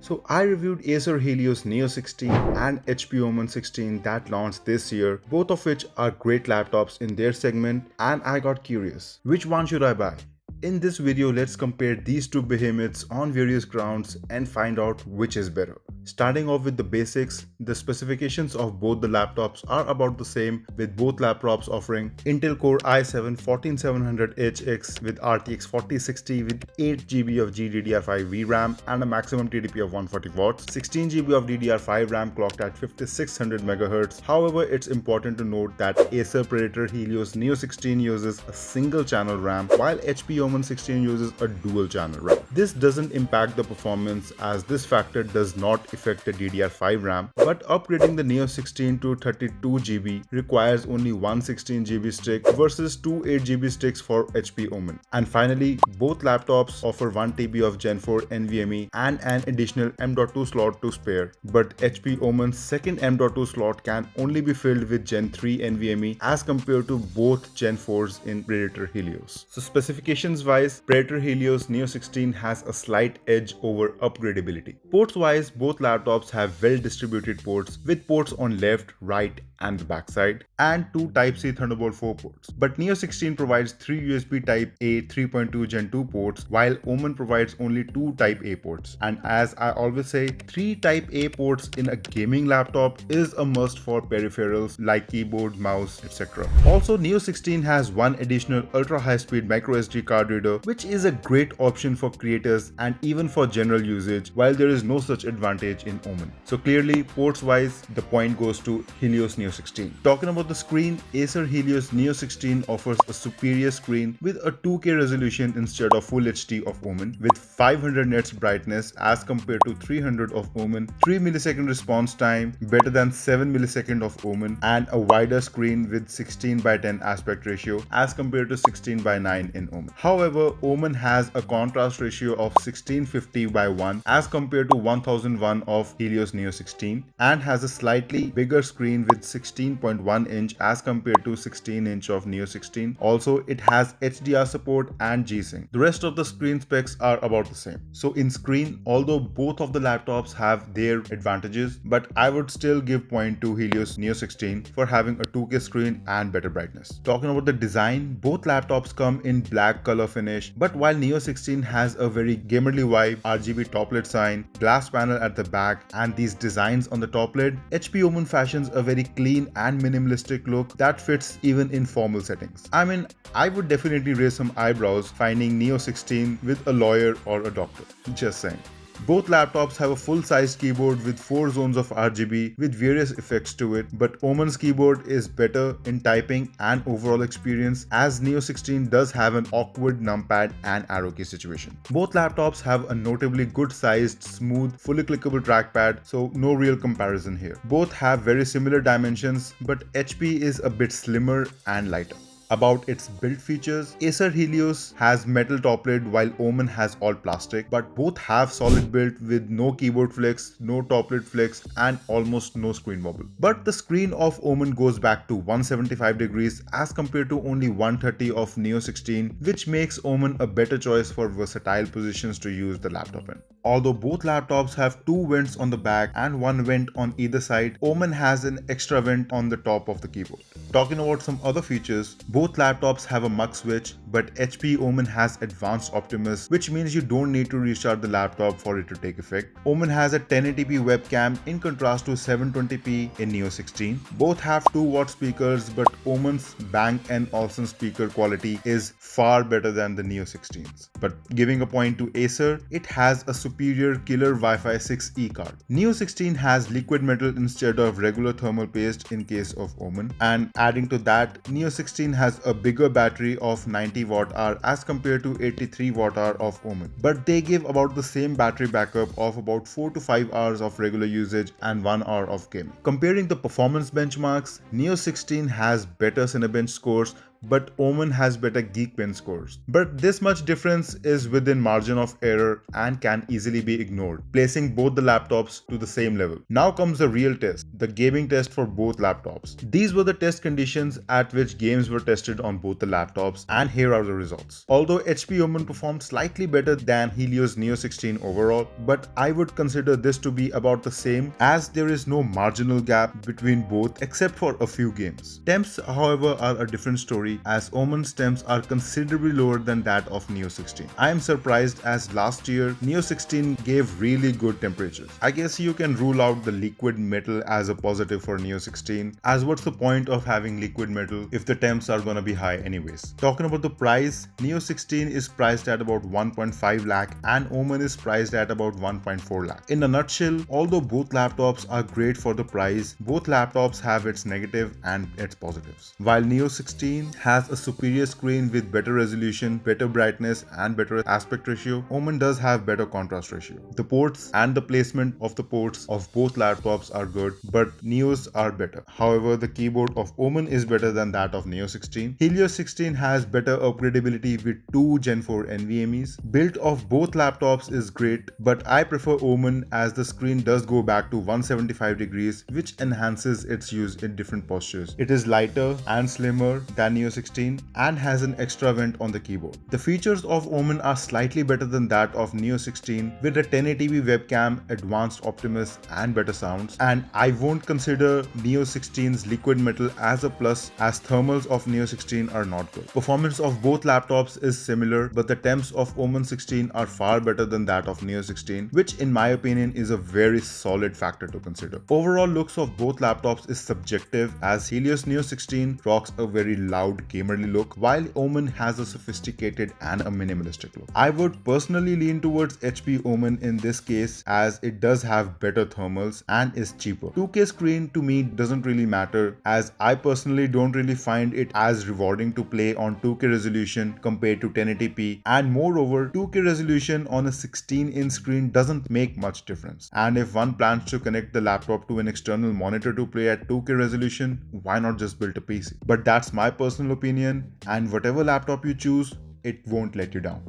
So I reviewed Acer Helios Neo 16 and HP Omen 16 that launched this year, both of which are great laptops in their segment, and I got curious. Which one should I buy? In this video, let's compare these two behemoths on various grounds and find out which is better. Starting off with the basics, the specifications of both the laptops are about the same, with both laptops offering Intel Core i7-14700HX with RTX 4060 with 8 GB of GDDR5 VRAM and a maximum TDP of 140 watts, 16 GB of DDR5 RAM clocked at 5600 MHz. However, it's important to note that Acer Predator Helios Neo 16 uses a single channel RAM, while HP Omen 16 uses a dual channel RAM. This doesn't impact the performance, as this factor does not affect the DDR5 RAM, but upgrading the Neo 16 to 32 GB requires only one 16 GB stick versus two 8 GB sticks for HP Omen. And finally, both laptops offer 1 TB of Gen 4 Nvme and an additional M.2 slot to spare, but HP Omen's second M.2 slot can only be filled with Gen 3 Nvme as compared to both Gen 4s in Predator Helios. So specifications wise, Predator Helios Neo 16 has a slight edge over upgradability. Ports wise, both laptops have well distributed ports, with ports on left, right and the backside, and two Type-C Thunderbolt 4 ports. But Neo 16 provides 3 USB Type-A 3.2 Gen 2 ports, while Omen provides only 2 Type-A ports. And as I always say, 3 Type-A ports in a gaming laptop is a must for peripherals like keyboard, mouse, etc. Also, Neo 16 has one additional ultra high-speed microSD card reader, which is a great option for creators and even for general usage, while there is no such advantage in Omen. So clearly, ports wise, the point goes to Helios Neo 16. Talking about the screen, Acer Helios Neo 16 offers a superior screen with a 2K resolution instead of Full HD of Omen, with 500 nits brightness as compared to 300 of Omen, 3 millisecond response time, better than 7 millisecond of Omen, and a wider screen with 16:10 aspect ratio as compared to 16:9 in Omen. However, Omen has a contrast ratio of 1650:1 as compared to 1001 of Helios Neo 16, and has a slightly bigger screen with 16.1 inch as compared to 16 inch of Neo 16. Also, it has HDR support and G-Sync. The rest of the screen specs are about the same. So in screen, although both of the laptops have their advantages, but I would still give point to Helios Neo 16 for having a 2K screen and better brightness. Talking about the design, both laptops come in black color finish, but while Neo 16 has a very gamerly vibe, RGB toplet sign, glass panel at the back, and these designs on the top lid, HP Omen fashions a very clean and minimalistic look that fits even in formal settings. I mean, I would definitely raise some eyebrows finding Neo 16 with a lawyer or a doctor. Just saying. Both laptops have a full-sized keyboard with 4 zones of RGB with various effects to it, but Omen's keyboard is better in typing and overall experience, as Neo 16 does have an awkward numpad and arrow key situation. Both laptops have a notably good-sized, smooth, fully clickable trackpad, so no real comparison here. Both have very similar dimensions, but HP is a bit slimmer and lighter. About its build features, Acer Helios has metal top lid while Omen has all plastic, but both have solid build with no keyboard flex, no top lid flex, and almost no screen wobble. But the screen of Omen goes back to 175 degrees as compared to only 130 of Neo 16, which makes Omen a better choice for versatile positions to use the laptop in. Although both laptops have 2 vents on the back and 1 vent on either side, Omen has an extra vent on the top of the keyboard. Talking about some other features, both laptops have a mux switch, but HP Omen has advanced Optimus, which means you don't need to restart the laptop for it to take effect. Omen has a 1080p webcam in contrast to 720p in Neo 16. Both have 2-watt speakers, but Omen's Bang & Olufsen speaker quality is far better than the Neo 16's. But giving a point to Acer, it has a superior killer Wi-Fi 6E card. Neo 16 has liquid metal instead of regular thermal paste in case of Omen, and adding to that, Neo 16 has a bigger battery of 90 Wh as compared to 83 Wh of Omen, but they give about the same battery backup of about 4 to 5 hours of regular usage and 1 hour of gaming. Comparing the performance benchmarks, Neo 16 has better Cinebench scores but Omen has better Geekbench scores. But this much difference is within margin of error and can easily be ignored, placing both the laptops to the same level. Now comes the real test, the gaming test for both laptops. These were the test conditions at which games were tested on both the laptops, and here are the results. Although HP Omen performed slightly better than Helios Neo 16 overall, but I would consider this to be about the same, as there is no marginal gap between both except for a few games. Temps, however, are a different story, as Omen's temps are considerably lower than that of Neo 16. I am surprised, as last year Neo 16 gave really good temperatures. I guess you can rule out the liquid metal as a positive for Neo 16, as what's the point of having liquid metal if the temps are gonna be high anyways. Talking about the price, Neo 16 is priced at about 1.5 lakh and Omen is priced at about 1.4 lakh. In a nutshell, although both laptops are great for the price, both laptops have its negative and its positives. While Neo 16 has a superior screen with better resolution, better brightness and better aspect ratio, Omen does have better contrast ratio. The ports and the placement of the ports of both laptops are good, but Neo's are better. However, the keyboard of Omen is better than that of Neo 16. Helios 16 has better upgradability with 2 Gen 4 NVMe's. Build of both laptops is great, but I prefer Omen as the screen does go back to 175 degrees, which enhances its use in different postures. It is lighter and slimmer than Neo 16 and has an extra vent on the keyboard. The features of Omen are slightly better than that of Neo 16 with a 1080p webcam, advanced Optimus and better sounds, and I won't consider Neo 16's liquid metal as a plus, as thermals of Neo 16 are not good. Performance of both laptops is similar, but the temps of Omen 16 are far better than that of Neo 16, which in my opinion is a very solid factor to consider. Overall looks of both laptops is subjective, as Helios Neo 16 rocks a very loud gamerly look, while Omen has a sophisticated and a minimalistic look. I would personally lean towards HP Omen in this case, as it does have better thermals and is cheaper. 2K screen to me doesn't really matter, as I personally don't really find it as rewarding to play on 2K resolution compared to 1080p, and moreover 2K resolution on a 16-inch screen doesn't make much difference. And if one plans to connect the laptop to an external monitor to play at 2K resolution, why not just build a PC? But that's my personal opinion, and whatever laptop you choose, it won't let you down.